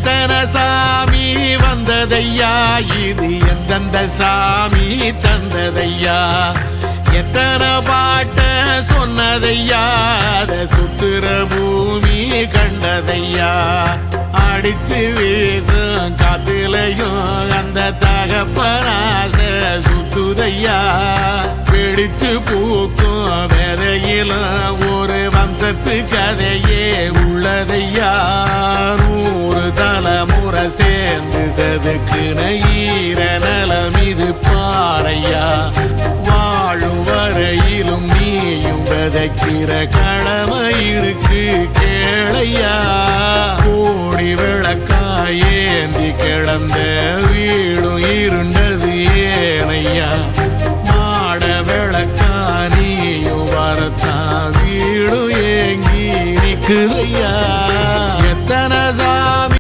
எத்தனை சாமி வந்ததையா, இது எந்தெந்த சாமி தந்ததையா, எத்தனை பாட்ட சொன்னதையா, அத சுத்துற பூமி கண்டதையா, அடிச்சு வீசும் காத்துலையும் அந்த தகப்பனாச சுத்துதையா, பிடிச்சு பூக்கும் விதையிலும் ஒரு வம்சத்து கதையே உள்ளதையா, 100 தலைமுறை சேர்ந்து செதுக்குன ஈர நலம் இது பாறையா, வாழும் வரையிலும் நீயும் விதைக்கிற கடமை இருக்கு கேளையா, கோடி விளக்காயேந்தி கிடந்த வீடும் இருண்டது ஏனையா, மாட விளக்கா நீயும் வரத்தான் வீடும் ஏங்கி நிக்குதையா.